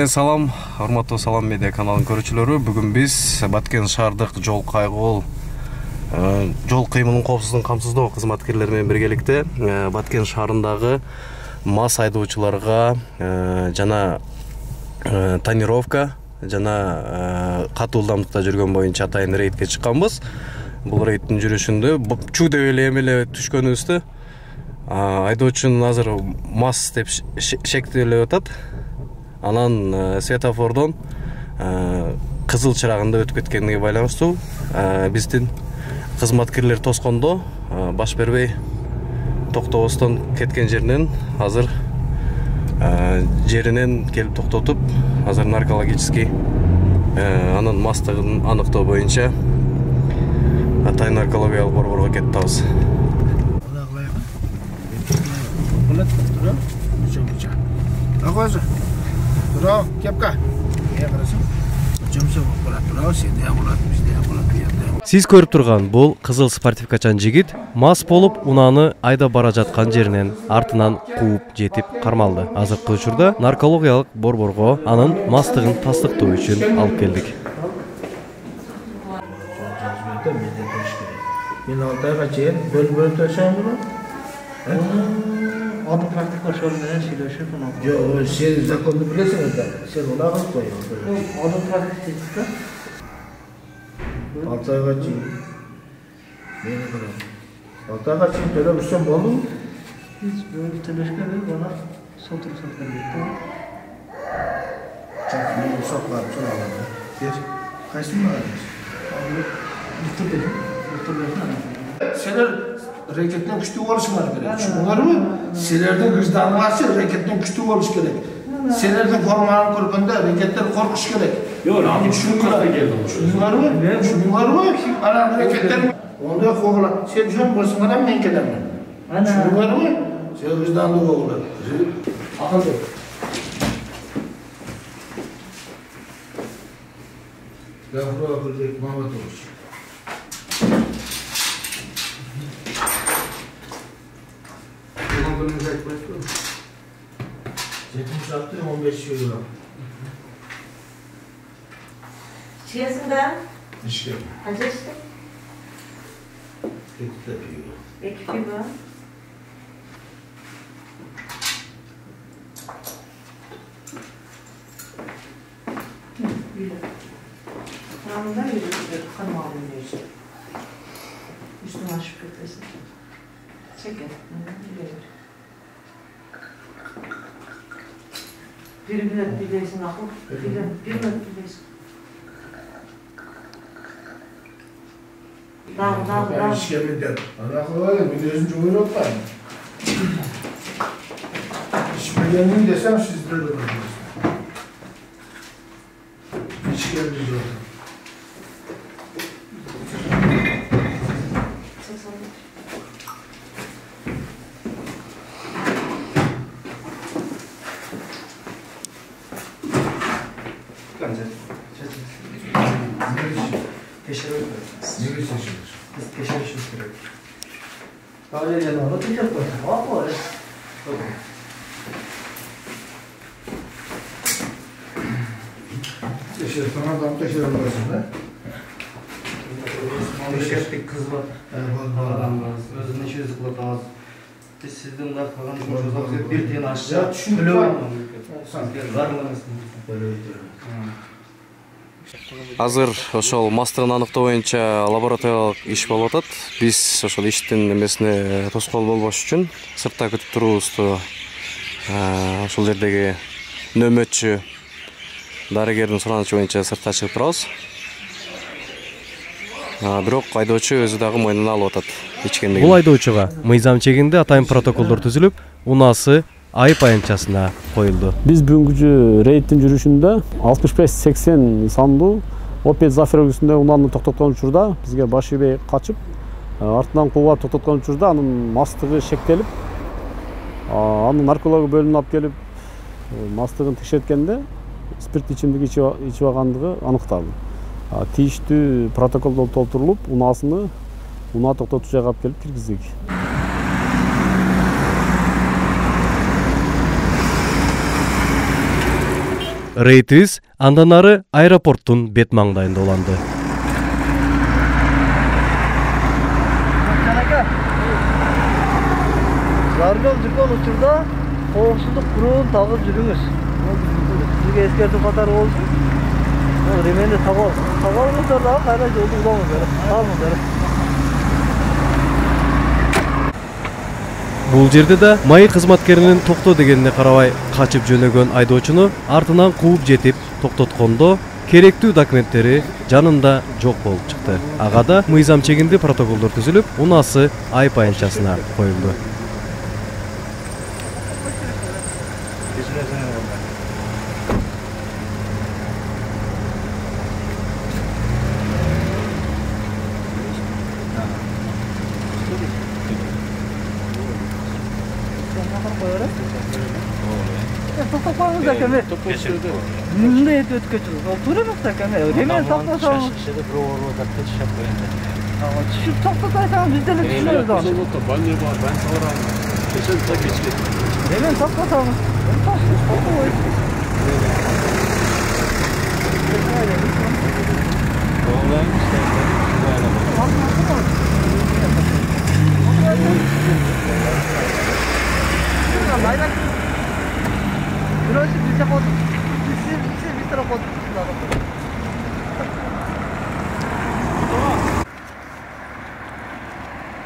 Салам, урматтуу Салам медиа каналынын көрүүчүлөрү. Бүгүн биз Баткен шаардык жол кайгыл жол кыймылын коопсуздугун камсыздоо кызматкерлери менен биргеликте Баткен шаарындагы мас айдоочуларга жана тонировка жана катуу ылдамдыкта жүргөн боюнча атайын рейдке чыкканбыз. Бул рейдтин жүрүшүндө чуу деп эле эмеле түшкөнүбүздө айдоочунун азыр мас деп шектелип атат. Анан светофордон кызыл чырагында өтүп кеткениге байланыштуу биздин кызматкерлер тоскондо баш бербей токтобостон кеткен жеринен азыр жеринен келип токтотуп, азыр наркологический анын мастыгын аныктоо боюнча атайын наркологиялык борборго кетип атабыз. Bravo, kepka. Сиз көрүп турган бул кызыл спортивкачан жигит мас болуп унааны айда бара жаткан жеринен артынан кууп жетип кармалды. Азыркы учурда наркологиялык борборго анын мастыгын тастыктоо үчүн алып келдик. Мен алтайга чейин бөлүп төшөм. Onun praktiklaşanlara söyleşir falan. Yok, sen zakonunu bilirsin orada. Sen ona alıp koyuyorsun. Onun praktikte. Altay'a çiğ. Beni bırak. Altay'a çiğ tölemişsen oldu mu? Hiç böyle teleşke ver bana sotur gitti. Çok iyi uşaklar çok alalım. Bir, kaçtın mı alıyorsun? Bitirdim. Seler hareketten güçlü oluşmalar gerek. Şunlar mı? Selerden vicdanı açı hareketten güçlü oluş gerek. Selerden formanın korkunda hareketten korkuş gerek. Yok, hangi şunlar geldi? Şunlar mı? Şunlar mı? Ana hareketler onda koğular. Sen düşen bolsun adam men kelemem. Şunlar mı? Sen vicdanlı koğular. Akıllı. Gafur akıllı Muhammed olmuş. Yetmiş attı 15 euro. Çiğesinden? İşte. Acı işte. Ekip yapıyor. Ekip gibi. Böyle. Ramazan yürüyüşleri kanım aldım işte. Üstüne açıp beklesin. Çekin. Bir minut bileysin akıl. Bir minut bileysin. Dağ. İşkemeden. Anaklı var ya, biliyorsun Cumhuriyet var mı? İşmeyenliğini desem sizde de var. İşkemeden zaten. Sana adam teşekkür edersin de. Memleketlik kız var. Adam var. Özünün işi rızıkla daha az. Biz sizden daha falan konuşuyoruz. Bir tane aşağı. Ya düşündüm. Öyle var mı? Азыр ошол мастыгын аныктоо боюнча лабораториялык иш болуп атат. Биз ошол иштин эмесине тоскоол болбош үчүн сыртта күтүп туруубузду ошол жердеги нөмөтчү дарыгердин суранычы боюнча сыртка чыгып турабыз. Бирок айдоочу өзү дагы мойнуна алып атат ичкендигин. Бул айдоочуга мыйзам чегинде атайын протоколдор түзүлүп, унаасы айып аянтчасына коюлду. Биз бүгүнкү рейдтин жүрүшүндө 65-80 сандуу Opel Zafira үлгүсүндө унааны токтоткон учурда бизге баш ийбей качып, артынан кууга токтоткон учурда анын мастыгы шектелип, аны наркология бөлүмүнө алып келип, мастыгын текшерткенде спирт ичимдик ичип алгандыгы аныкталды. Тийиштүү протоколдор толтурулуп, унаа токтотуу жайга алып келип киргиздик. Рейдибиз андан ары аэропорттун бет маңдайында уланды. Заргал жүргөн учурда коопсуздук курууну тагып жүрүңүз. Сизге эскертүү катары болсун. Ременди табалыңыздар дагы кайра жолду улаңыздар. Алыңыздар. Бул жерде да майы кызматкеринин токто дегенине карабай качып жөнөгөн айдоочуну артынан кууп жетип токтоткондо керектүү документтери жанында жок болуп чыкты. Ага да мыйзам чегинде протоколдор түзүлүп, унаасы айып аянтчасына коюлду. Токтопаңыздар кеме. Мындай этип өткөчү. Ал туура эмес да кеме. Ремен токтосоңуз. Түшүп токтотсаңыз биз деле түшүнөбүз аны. Ремен токтосоңуз.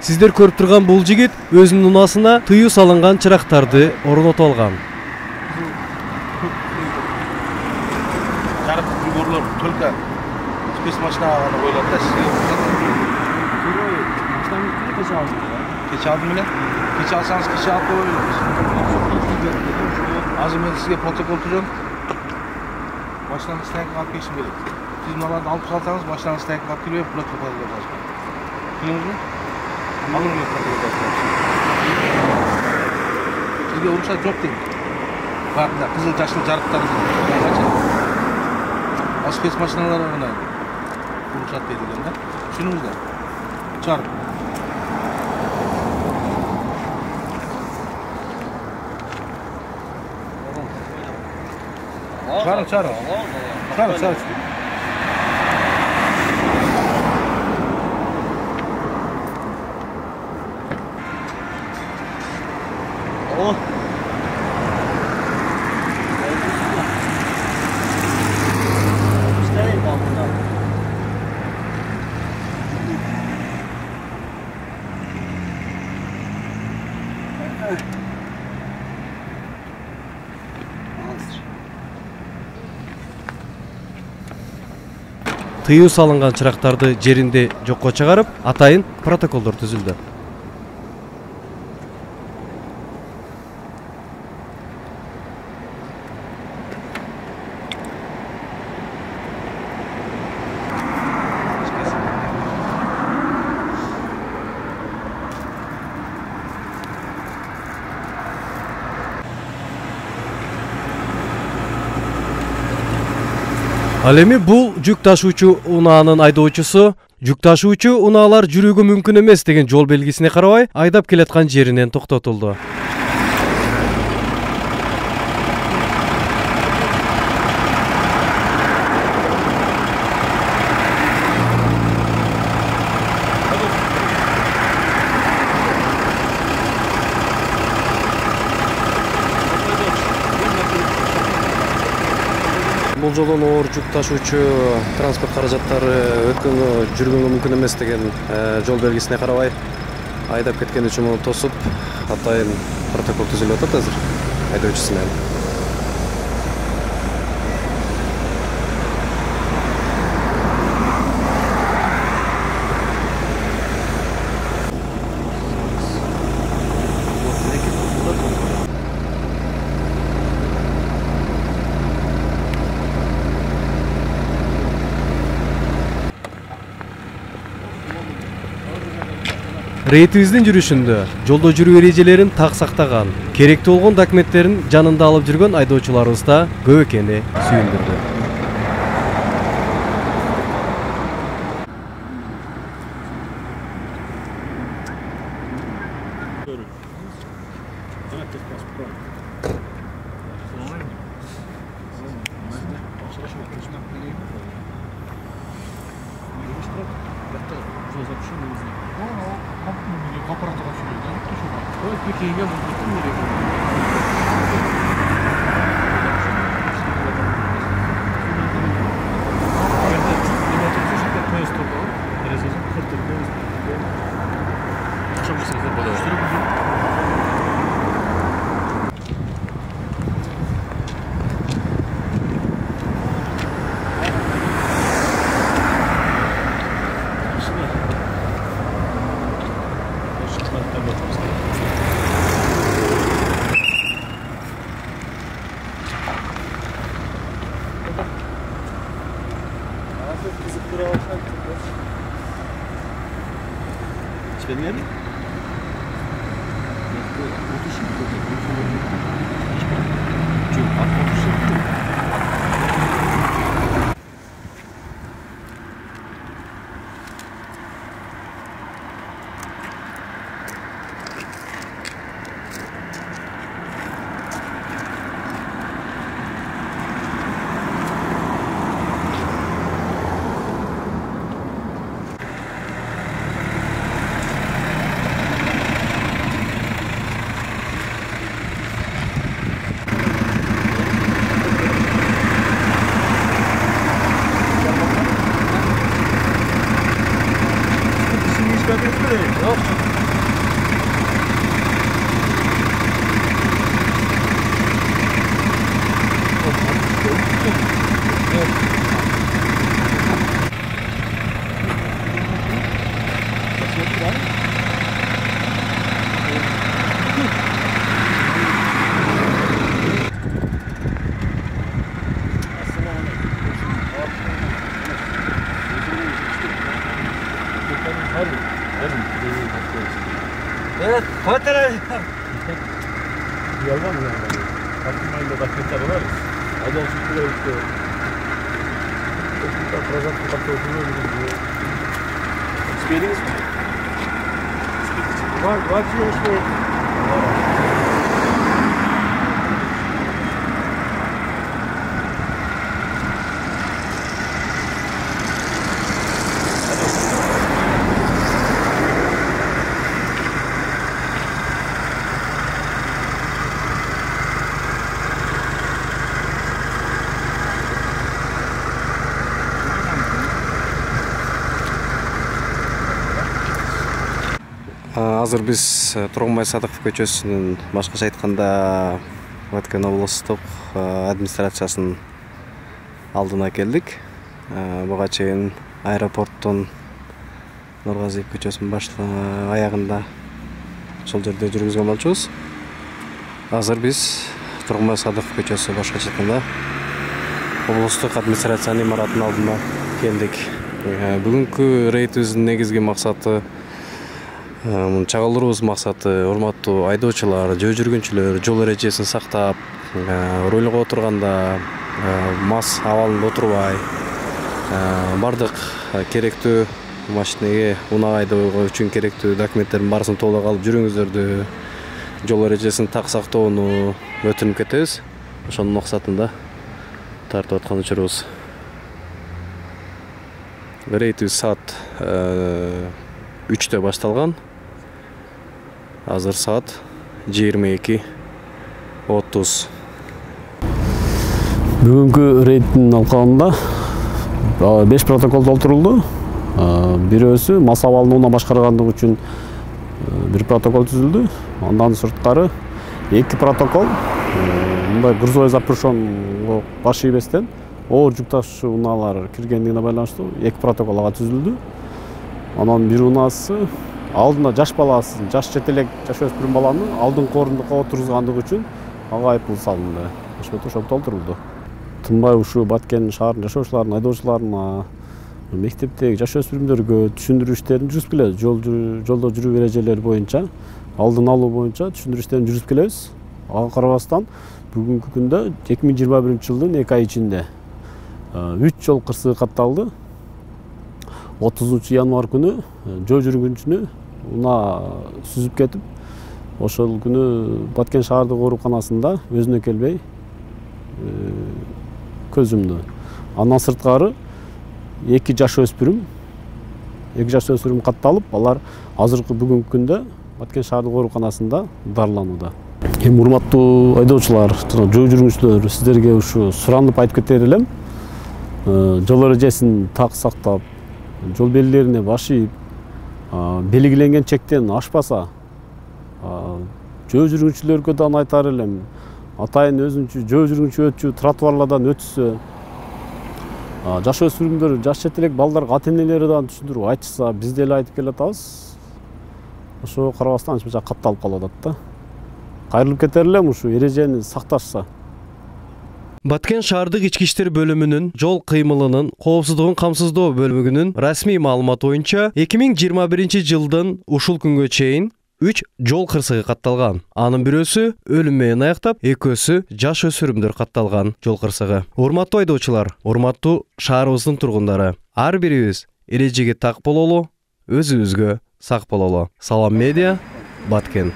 Сиздер көрүп турган бул жигит өзүнүн унаасына тыюу салынган чырактарды орнотуп алган. Жарык приборлор только спецмашинаға ғана қойылады да сізге. Кеше алдым беле? Кеше алсаңыз кеше алып қойылыңыз. Азыр мен сізге протокол түзем. Машинаны стоянкаға алып келишим керек. Сіз мыналарды алып қалсаңыз, машинаны стоянкаға алып келбей, блокқа қойып жазып. Білдіңіз бе? Алың мен протокол жазып. Сізге рұқсат жоқ деймін. Бақында қызыл жашыл жарықтар. Ал спецмашиналарға ғана рұқсат берілген да. Түсініңіздер? Чарып. Çağırın. Oh. Тыюу салынган чырактарды жеринде жокко чыгарып, атайын протоколдор түзүлдү. Ал эми бул жүк ташуучу унаанын айдоочусу жүк ташуучу унаалар жүрүүгө мүмкүн эмес деген жол белгисине карабай айдап келаткан жеринен токтотулду. Бул жолу оор жүк ташуучу транспорт каражаттары өткөнгө жүргөнгө мүмкүн эмес деген жол белгисине карабай айдап кеткен үчүн муну тосуп, атайын протокол түзүлүп атат азыр айдоочусу менен. Рейдибиздин жүрүшүндө жолдо жүрүү эрежелерин так сактаган, керектүү болгон документтерин жанында алып жүргөн айдоочуларыбыз да көп экени сүйүндүрдү. аппаратқа сөйлейді. Пекинге бұлдықтың керек. Evet, fotoğraf. Yalan mı yani? Takılmayla dakikler var. Adam çıkıyor işte. Teknikler proje kapatıyor diyor. Speediniz mi? Var diyor işte. Азыр биз Тургунбай Садыков көчөсүнүн башкача айтканда Баткен облустук администрациясынын алдына келдик. Буга чейин аэропорттун Нургазиев көчөсүнүн аягында ошол жерде жүргүзгөн болчубуз. Азыр биз Тургунбай Садыков көчөсү башкача айтканда облустук администрациянын имаратынын алдына келдик. Бүгүнкү рейдибиздин негизги максаты чагылдыруу максаты урматтуу айдоочулар, жөө жүргүнчүлөр жол эрежесин сактап, рулга отурганда мас абалында отурбай, бардык керектүү машинеге унаа айдоо үчүн керектүү документтердин баарысын толук алып жүрүңүздөрдү, жол эрежесин так сактоону өтүнүп кетебиз. Ошонун максатында тартып аткан учурубуз. Рейдибиз саат 3-тө башталган. Азыр саат 22:30. Бүгүнкү рейдтин алкагында 5 протокол толтурулду. Бирөөсү мас абалын унаа башкаргандыгы үчүн бир протокол түзүлдү. Андан сырткары 2 протокол мындай грузовой запрещенго баш ийбестен оор жүк ташуучу унаалар киргендигине байланыштуу 2 протокол ага түзүлдү. Анан бир унаасы алдына жаш баласын, жаш жетелек жаш өспүрүм баланы алдыңкы орундукка отургузгандыгы үчүн ага айыппул салынды. Ошол толтурулду. Тынбай ушул Баткен шаарынын жашоочуларына, айдоочуларына, мектептеги жаш өспүрүмдөргө түшүндүрүү иштерин жүргүзүп келебиз. Жолдо жүрүү эрежелери боюнча, алдын алуу боюнча түшүндүрүү иштерин жүргүзүп келебиз. Ага карабастан бүгүнкү күндө 2021-жылдын 2 ай ичинде 3 жол кырсыгы катталды. 30 январ күнү жөө жүргүнчүнү унаа сүзүп кетип, ошол күнү Баткен шаардык ооруканасында өзүнө келбей көз жумду. Андан сырткары 2 жаш өспүрүм 2 жаш өспүрүм катталып, алар азыркы бүгүнкү күндө Баткен шаардык ооруканасында дарыланууда. Эми урматтуу айдоочулар, жол жүргүнчүлөр, сиздерге ушу суранып айтып кетер элем. Жол эрежесин так сактап, жол белгилерине баш ийип, белгиленген чектен ашпаса, жол жүргүнчүлөргө да айтар элем. Атайын өзүнчө жол жүргүнчү өтчү тротуарлардан өтүшсө, жаш өспүрүмдөр, жаш жетелек балдарга ата-энелери да түшүндүрүп айтышса, биз деле айтып келатабыз. Ошо карабастан анча катталып калып атат да. Кайрылып кетер элем ушу эрежени сакташса. Баткен шаардык ички иштер бөлүмүнүн жол кыймылынын коопсуздугун камсыздоо бөлүмүнүн расмий маалыматы боюнча 2021 жылдын ушул күнгө чейин 3 жол кырсыгы катталган. Анын бирөөсү өлүм менен аяктап, экөөсү жаш өспүрүмдөр катталган жол кырсыгы. Урматтуу айдоочулар, урматтуу шаарыбыздын тургундары, ар бирибиз эрежеге так бололу, өзүбүзгө сак бололу. Салам медиа, Баткен.